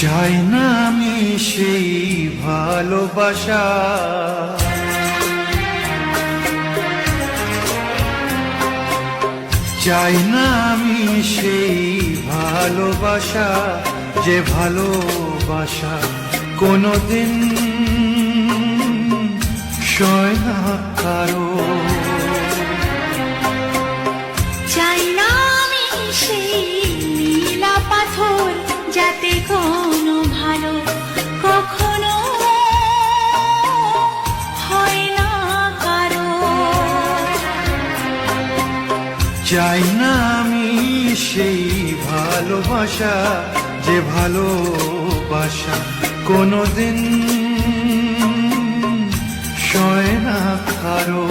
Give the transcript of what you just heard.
চাই না আমি সেই ভালোবাসা, চাই না আমি সেই ভালোবাসা, যে ভালোবাসা কোনোদিন সয় না কারো। চাই না আমি সেই নীলা পাথর, যাতে কোনো ভালো কখনো হয় না কারো। চাই না আমি সেই ভালোবাসা, যে ভালোবাসা কোনোদিন সয় না কারো।